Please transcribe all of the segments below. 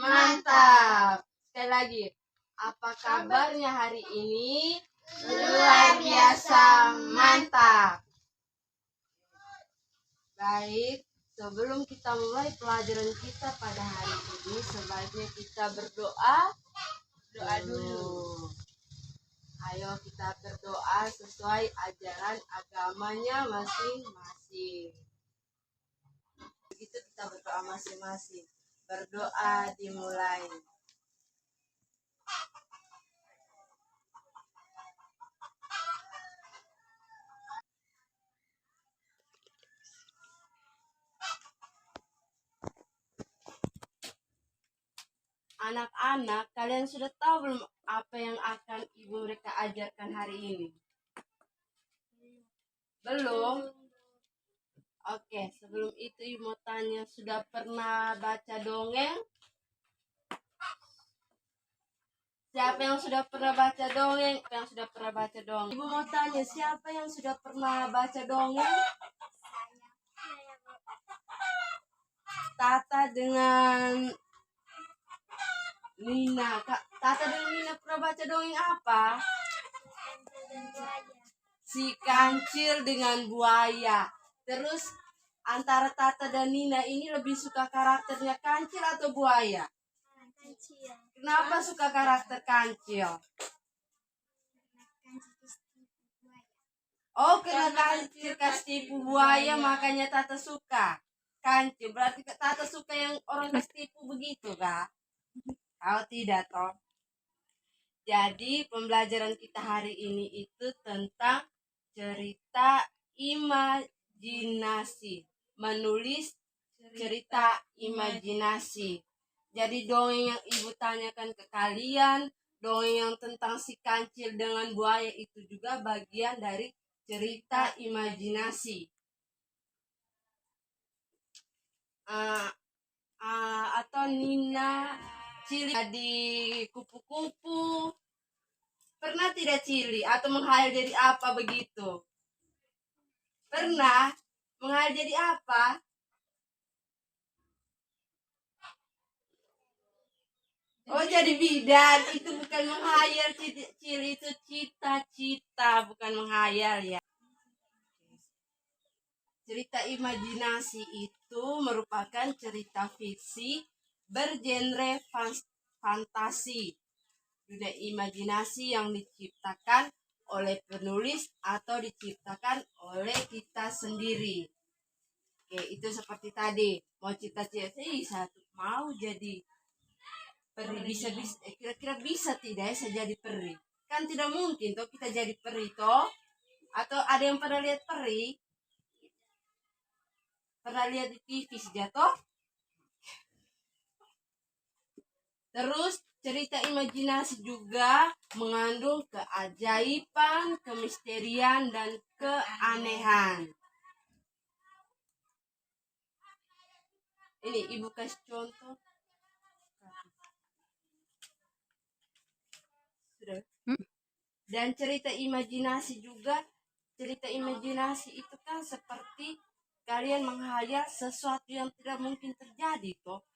Mantap. Sekali lagi. Apa kabarnya hari ini? Luar biasa mantap. Baik, sebelum kita mulai pelajaran kita pada hari ini, sebaiknya kita berdoa. Doa dulu. Ayo kita berdoa sesuai ajaran agamanya masing-masing. Begitu kita berdoa masing-masing. Berdoa dimulai. Anak-anak, kalian sudah tahu belum apa yang akan ibu mereka ajarkan hari ini? Belum? Oke, sebelum itu ibu mau tanya, sudah pernah baca dongeng? Siapa yang sudah pernah baca dongeng? Yang sudah pernah baca dongeng? Ibu mau tanya, siapa yang sudah pernah baca dongeng? Tata dengan Nina. Tata dan Nina pernah baca dongeng apa? Si kancil dengan buaya. Terus antara Tata dan Nina ini lebih suka karakternya kancil atau buaya? Kancil. Kenapa suka karakter kancil? Oh, karena kancil kasih tipu buaya makanya Tata suka kancil. Berarti Tata suka yang orang kasih tipu begitu, Kak? Oh, tidak toh. Jadi pembelajaran kita hari ini itu tentang cerita imajinasi. Menulis cerita imajinasi. Jadi dongeng yang ibu tanyakan ke kalian, dongeng yang tentang si kancil dengan buaya itu juga bagian dari cerita imajinasi. Atau Nina Cili di kupu-kupu. Pernah tidak Cili atau menghayal jadi apa begitu? Pernah? Menghayal jadi apa? Oh, jadi bidan. Itu bukan menghayal, Cili itu cita-cita, bukan menghayal ya. Cerita imajinasi itu merupakan cerita fiksi bergenre fantasi. Dunia imajinasi yang diciptakan oleh penulis atau diciptakan oleh kita sendiri. Oke, itu seperti tadi. Mau cita-cita satu mau jadi peri, bisa kira-kira bisa tidak saya jadi peri? Kan tidak mungkin toh kita jadi peri toh. Atau ada yang pernah lihat peri? Pernah lihat di TV saja toh? Terus cerita imajinasi juga mengandung keajaiban, kemisterian, dan keanehan. Ini ibu kasih contoh. Sudah. Dan cerita imajinasi juga, cerita imajinasi itu kan seperti kalian menghayal sesuatu yang tidak mungkin terjadi toh.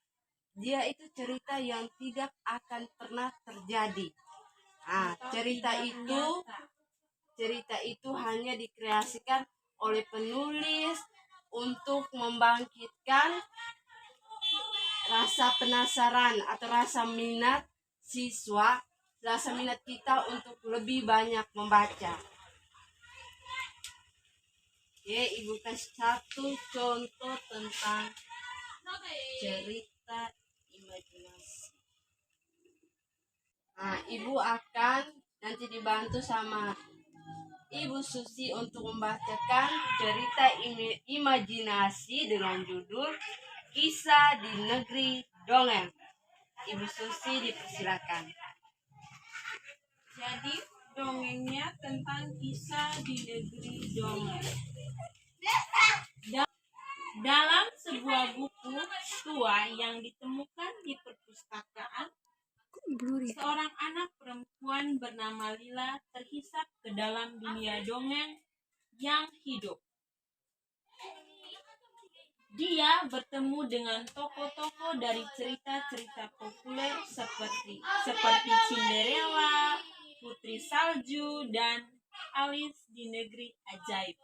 Dia itu cerita yang tidak akan pernah terjadi. Cerita itu hanya dikreasikan oleh penulis untuk membangkitkan rasa penasaran atau rasa minat siswa, rasa minat kita untuk lebih banyak membaca. Oke, ibu kasih satu contoh tentang cerita imajinasi. Ibu akan nanti dibantu sama Ibu Susi untuk membacakan cerita imajinasi dengan judul Kisah di Negeri Dongeng. Ibu Susi dipersilakan. Jadi dongengnya tentang kisah di negeri dongeng. Dalam sebuah buku tua yang ditemukan di perpustakaan, seorang anak perempuan bernama Lila terhisap ke dalam dunia dongeng yang hidup. Dia bertemu dengan tokoh-tokoh dari cerita-cerita populer seperti Cinderella, Putri Salju, dan Alice di Negeri Ajaib.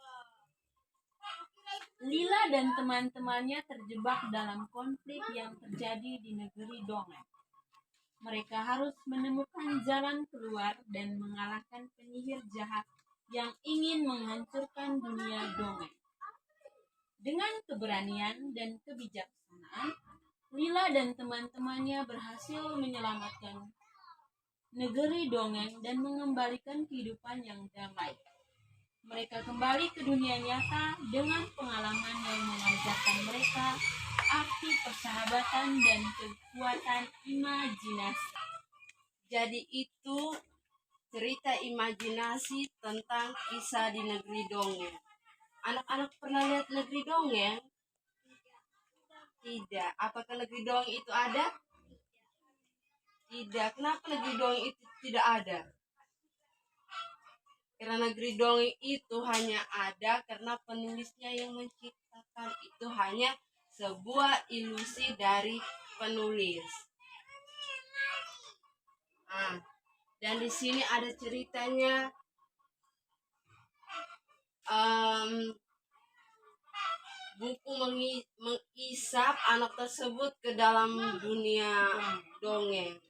Lila dan teman-temannya terjebak dalam konflik yang terjadi di negeri dongeng. Mereka harus menemukan jalan keluar dan mengalahkan penyihir jahat yang ingin menghancurkan dunia dongeng. Dengan keberanian dan kebijaksanaan, Lila dan teman-temannya berhasil menyelamatkan negeri dongeng dan mengembalikan kehidupan yang damai. Mereka kembali ke dunia nyata dengan pengalaman yang mengajarkan mereka arti persahabatan dan kekuatan imajinasi. Jadi itu cerita imajinasi tentang kisah di negeri dongeng. Anak-anak pernah lihat negeri dongeng? Tidak. Apakah negeri dongeng itu ada? Tidak. Kenapa negeri dongeng itu tidak ada? Karena negeri dongeng itu hanya ada karena penulisnya yang menciptakan. Itu hanya sebuah ilusi dari penulis. Dan di sini ada ceritanya. Buku mengisap anak tersebut ke dalam dunia dongeng.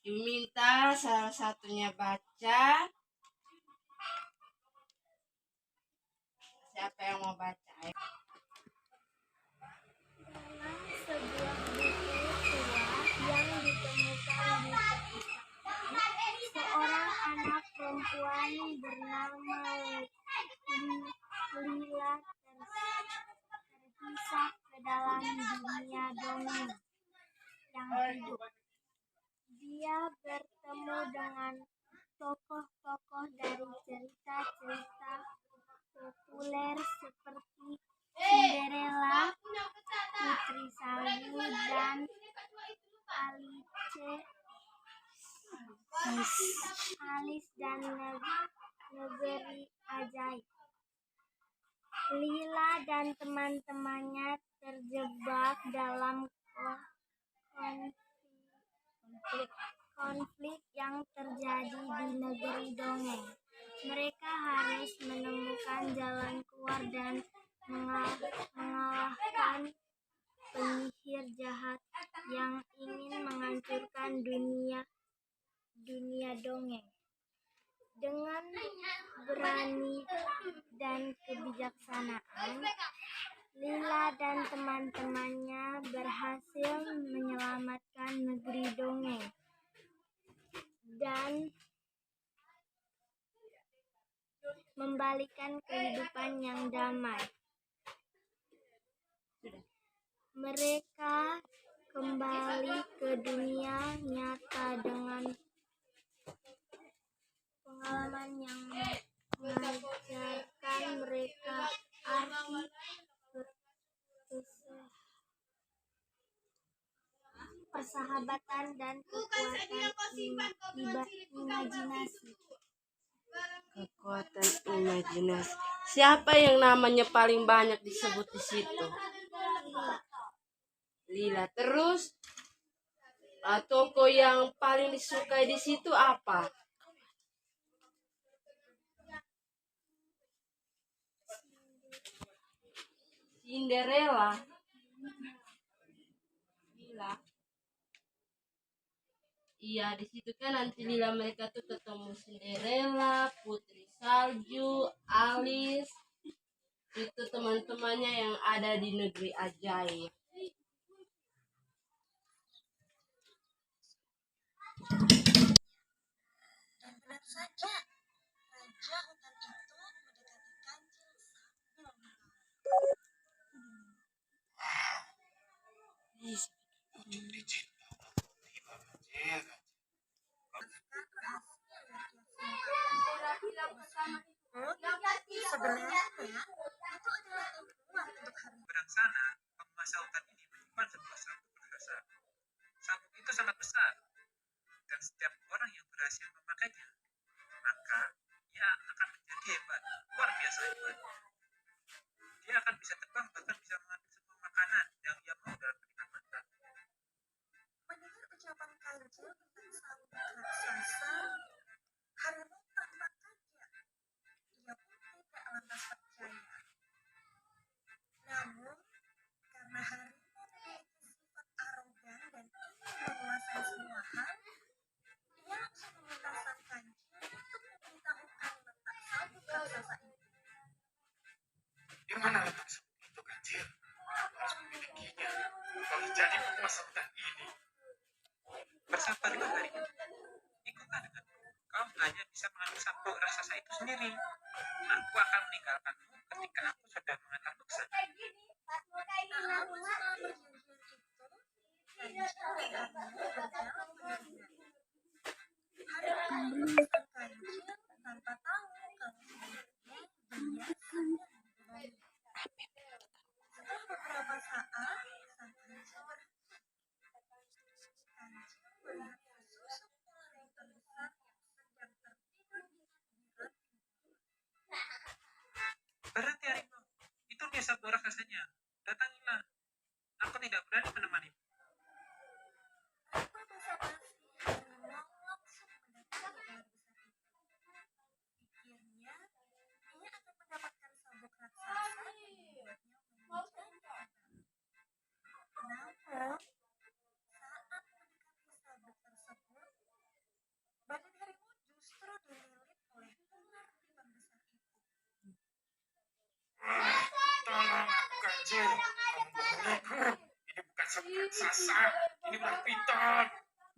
Diminta salah satunya baca. Siapa yang mau baca? Dalam sebuah buku tua yang ditemukan di perpustakaan, seorang anak perempuan bernama Lila terhisap ke dalam dunia dongeng yang hidup. Dia bertemu dengan tokoh-tokoh dari cerita-cerita populer seperti Cinderella, Putri Salju, dan Alice dan Negeri Ajaib. Lila dan teman-temannya terjebak dalam konflik yang terjadi di negeri dongeng. Mereka harus menemukan jalan keluar dan mengalahkan penyihir jahat yang ingin menghancurkan dunia dongeng. Dengan berani dan kebijaksanaan, Lila dan teman-temannya berhasil menyelamatkan negeri dongeng dan membalikan kehidupan yang damai. Mereka kembali ke dunia nyata dengan pengalaman yang mengajarkan mereka arti persahabatan dan kekuatan imajinasi. Kekuatan imajinasi. Siapa yang namanya paling banyak disebut di situ? Lila. Terus toko yang paling disukai di situ apa? Cinderella. Lila. Iya, di situ kan nanti Lila mereka tuh ketemu Cinderella, Putri Salju, Alice. Itu teman-temannya yang ada di negeri ajaib. Dan benar saja, raja hutan itu mendekati kancil sambil sebenarnya itu adalah tumpuan untuk hari Seberang sana, penguasa hutan ini menyimpan sebuah sabuk berharga. Sabuk itu sangat besar, dan setiap orang yang berhasil memakainya, maka ia akan menjadi hebat. bisa terbang, bahkan bisa mengambil semua makanan yang ia mau dalam kehidupan mata. Mendengar ucapan Kancil tentang sabuk raksasa, harimau tampak kaget. Ia pun tidak lantas percaya. Namun, karena harimau memiliki sifat arogan dan ingin menguasai semua hal, ia langsung meminta sang Kancil untuk memberitahukan letak sabuk raksasa itu. Di mana letak sabuk itu, Kancil? Harus memilikinya. Kalau jadi penguasa hutan ini. Bersabarlah harimau. Ikutlah denganku. Kau hanya bisa mengambil sabuk raksasa itu sendiri. Aku akan meninggalkanmu ketika aku sudah mengantarmu ke sana. Namun setelah perjanjian itu, Kancil dan harimau berjalan beriringan. Harimau meninggalkan Kancil tanpa tahu kalau sebenarnya dia sedang dibohongi. Setelah beberapa saat, sang Kancil berhenti. Kancil melihat sesusuk ular hitam besar yang sedang tertidur di pinggiran pintu. Berhenti harimau. Itu dia sabuk raksasanya. Datangilah. Aku tidak berani menemanimu. Tanpa basa-basi, harimau langsung mendatangi ular besar itu. Pikirnya, ia akan mendapatkan sabuk raksasa yang membuatnya menjadi gagal. Namun, saat mendekati sabuk tersebut, badan harimau justru dililit oleh ular hitam besar itu. Tolong aku, Kancil. Kamu bohongiku. Ini bukan sabuk raksasa. Ini ular piton.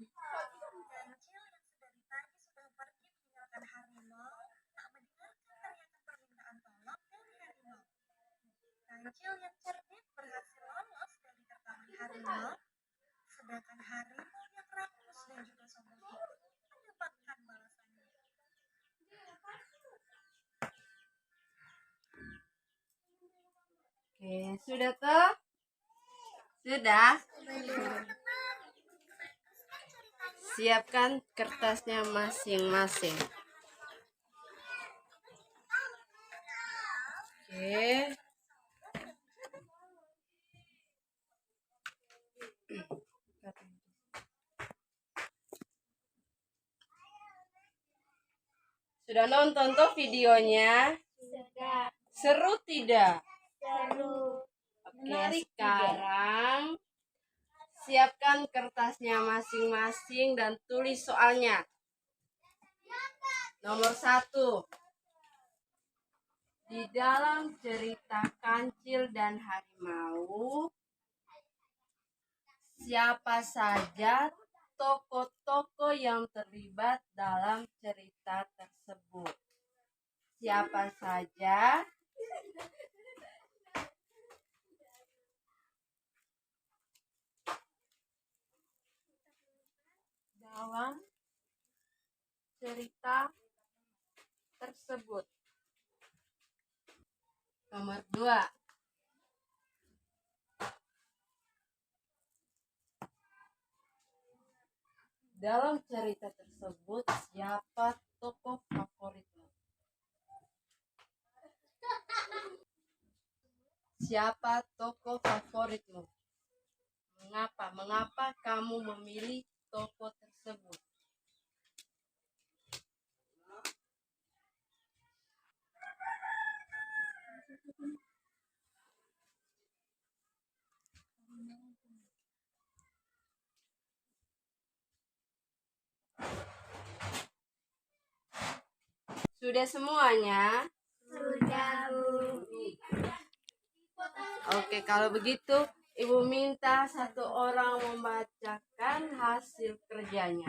Kancil yang sedari tadi sudah pergi meninggalkan harimau, tak mendengarkan teriakan permintaan tolong dari harimau. Kancil yang cerdik berhasil lolos dari tertahan harimau, sedangkan harimau yang rakus dan juga sombong itu mendapatkan balasannya. Oke, sudah toh? Sudah? Siapkan kertasnya masing-masing. Oke. Sudah nonton tuh videonya? Sudah Seru tidak? seru. Oke, sekarang siapkan kertasnya masing-masing dan tulis soalnya. Nomor 1. Di dalam cerita Kancil dan Harimau, siapa saja tokoh-tokoh yang terlibat dalam cerita tersebut? Siapa saja? Dalam cerita tersebut. Nomor 2. Dalam cerita tersebut, siapa tokoh favoritmu? Siapa tokoh favoritmu? Mengapa? Mengapa kamu memilih tokoh tersebut? Sudah semuanya? Sudah, Bu. Oke, kalau begitu Ibu minta satu orang membacakan hasil kerjanya.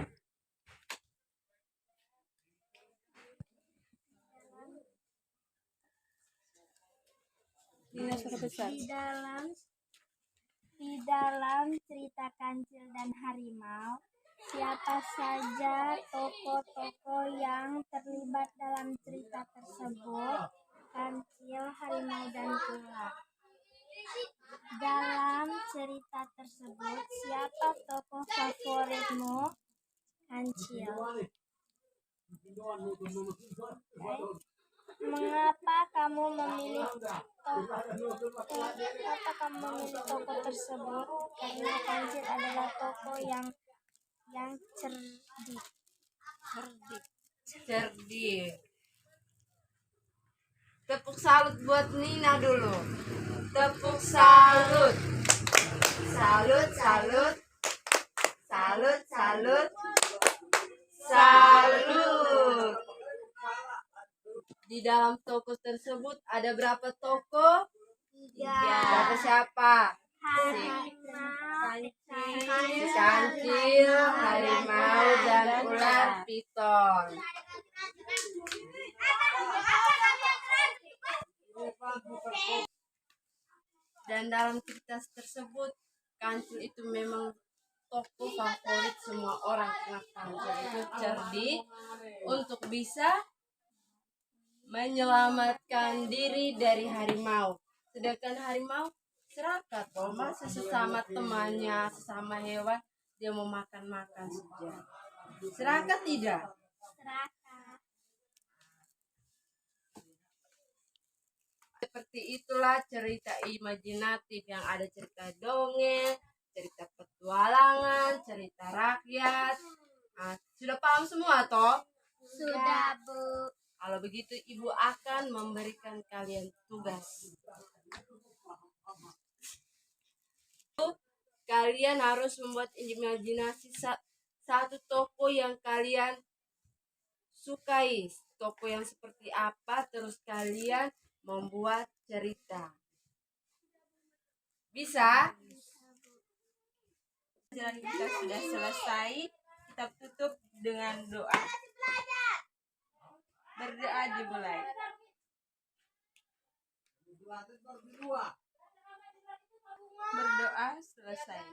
Di dalam cerita Kancil dan Harimau, siapa saja tokoh-tokoh yang terlibat dalam cerita tersebut? Kancil, harimau, dan ular. Dalam cerita tersebut, siapa tokoh favoritmu? Kancil. Oke. Mengapa kamu memilih toko tersebut? Karena Kancil adalah toko yang cerdik. Cerdik. Tepuk salut buat Nina dulu. Tepuk salut. Salut, salut. Salut, salut. Salut. Di dalam toko tersebut ada berapa toko? 3. Berapa siapa? Si kancil, harimau, dan ular piton. Dan dalam cerita tersebut, kancil itu memang tokoh favorit semua orang, karena kancil itu cerdik untuk bisa menyelamatkan diri dari harimau. Sedangkan harimau serakah toh, masa sesama temannya, sesama hewan dia mau makan-makan saja. Serakah tidak? Seperti itulah cerita imajinatif yang ada cerita dongeng, cerita petualangan, cerita rakyat. Nah, sudah paham semua toh? Sudah, Bu. Kalau begitu ibu akan memberikan kalian tugas. Kalian harus membuat imajinasi satu toko yang kalian sukai. Toko yang seperti apa, terus kalian membuat cerita. Bisa? Pelajaran kita sudah selesai. Kita tutup dengan doa. Berdoa dimulai. Berdoa selesai.